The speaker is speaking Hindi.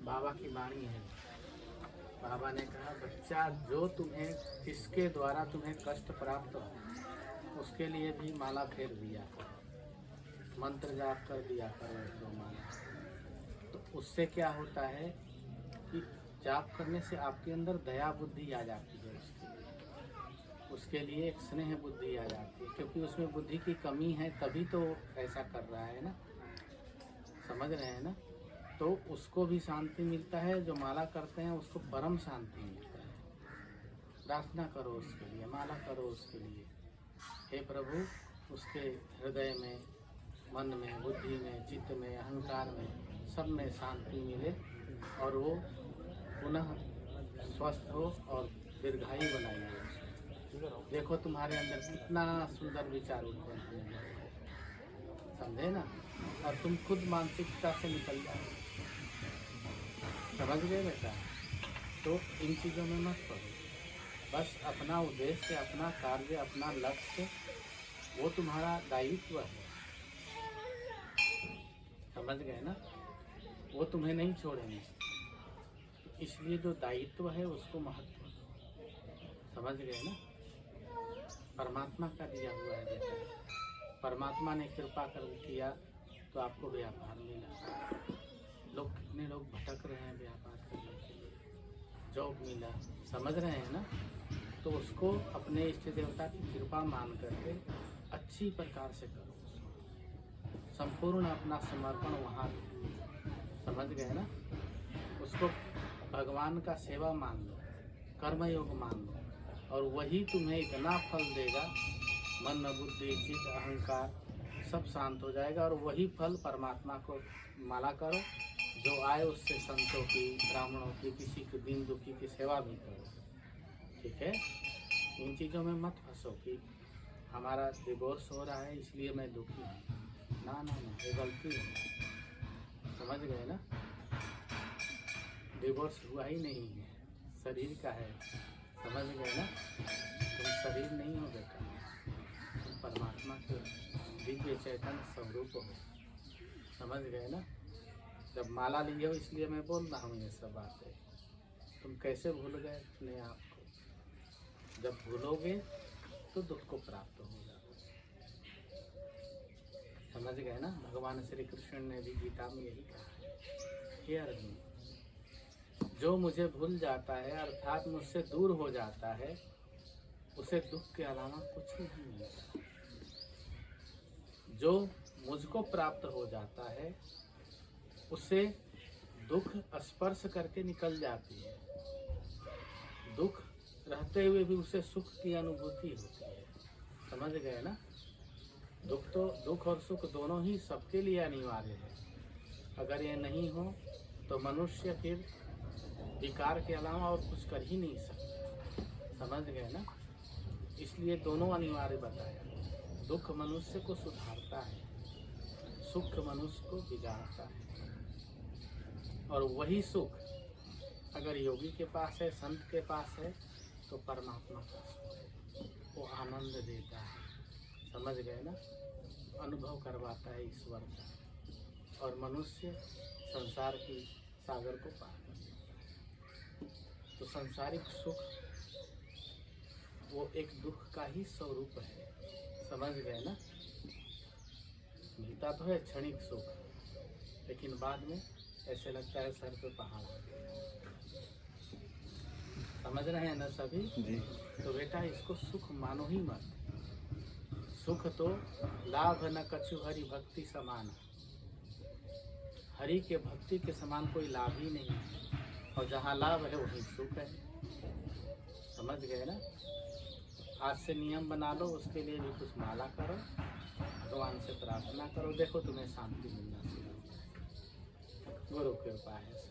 बाबा की वाणी है। बाबा ने कहा, बच्चा जो तुम्हें जिसके द्वारा तुम्हें कष्ट प्राप्त हो उसके लिए भी माला फेर दिया करो, मंत्र जाप कर दिया करो एक दो माला। तो उससे क्या होता है कि जाप करने से आपके अंदर दया बुद्धि आ जाती है, उसके लिए एक स्नेह बुद्धि आ जाती है, क्योंकि उसमें बुद्धि की कमी है तभी तो ऐसा कर रहा है ना, समझ रहे हैं ना। तो उसको भी शांति मिलता है, जो माला करते हैं उसको परम शांति मिलता है। प्रार्थना करो उसके लिए, माला करो उसके लिए, हे प्रभु उसके हृदय में, मन में, बुद्धि में, चित्त में, अहंकार में, सब में शांति मिले और वो पुनः स्वस्थ हो और दीर्घायु बनाइए उसको। देखो तुम्हारे अंदर कितना सुंदर विचार उत्पन्न होने लगे, समझे ना। और तुम खुद मानसिकता से निकल जाओ, समझ गए बेटा। तो इन चीज़ों में मत पड़ो, बस अपना उद्देश्य, अपना कार्य, अपना लक्ष्य, वो तुम्हारा दायित्व है, समझ गए ना। वो तुम्हें नहीं छोड़ेंगे, तो इसलिए जो दायित्व है उसको महत्व दो, समझ गए ना। परमात्मा का दिया हुआ है बेटा, परमात्मा ने कृपा कर किया तो आपको व्यापार मिला। लोग कितने लोग भटक रहे हैं व्यापार करने के लिए, जॉब मिला, समझ रहे हैं ना। तो उसको अपने इष्ट देवता की कृपा मान करके अच्छी प्रकार से करो, संपूर्ण अपना समर्पण वहाँ दो, समझ गए ना। उसको भगवान का सेवा मान लो, कर्मयोग मान लो, और वही तुम्हें इतना फल देगा, मन बुद्धि चित्त अहंकार सब शांत हो जाएगा। और वही फल परमात्मा को माला करो, जो आए उससे संतों की, ब्राह्मणों की, किसी के दीन दुखी की सेवा भी करो, ठीक है। इन चीज़ों में मत फंसो कि हमारा डिवोर्स हो रहा है इसलिए मैं दुखी हूँ, ना ना ना, ये गलती है, समझ गए ना। डिवोर्स हुआ ही नहीं है, शरीर का है, समझ गए ना। तुम शरीर नहीं हो बेटा, तुम परमात्मा के दिव्य चैतन्य स्वरूप हो, समझ गए ना। जब माला लिए हो इसलिए मैं बोल रहा हूँ ये सब बातें। तुम कैसे भूल गए अपने आप को, जब भूलोगे तो दुख को प्राप्त होगा, समझ गए ना। भगवान श्री कृष्ण ने भी गीता में यही कहा है, हे अर्जुन, जो मुझे भूल जाता है अर्थात मुझसे दूर हो जाता है, उसे दुख के अलावा कुछ नहीं मिलता। जो मुझको प्राप्त हो जाता है उसे दुख स्पर्श करके निकल जाती है, दुख रहते हुए भी उसे सुख की अनुभूति होती है, समझ गए ना। दुख और सुख दोनों ही सबके लिए अनिवार्य है। अगर ये नहीं हो तो मनुष्य फिर विकार के अलावा और कुछ कर ही नहीं सकता, समझ गए ना। इसलिए दोनों अनिवार्य बताया। दुख मनुष्य को सुधारता है, सुख मनुष्य को बिगाड़ता है। और वही सुख अगर योगी के पास है, संत के पास है, तो परमात्मा का सुख है, वो आनंद देता है, समझ गए ना। अनुभव करवाता है ईश्वर का, और मनुष्य संसार की सागर को पार कर देता है। तो सांसारिक सुख वो एक दुख का ही स्वरूप है, समझ गए ना। मिलता तो है क्षणिक सुख, लेकिन बाद में ऐसे लगता है सर पे पहाड़ आ गया, समझ रहे हैं ना सभी जी। तो बेटा इसको सुख मानो ही मत। सुख तो लाभ न कछु हरि भक्ति समान, हरि के भक्ति के समान कोई लाभ ही नहीं है, और जहाँ लाभ है वहीं सुख है, समझ गए ना। आज से नियम बना लो, उसके लिए भी कुछ माला करो, भगवान से प्रार्थना करो, देखो तुम्हें शांति मिलना शुरू हो जाएगी, गुरु कृपा है।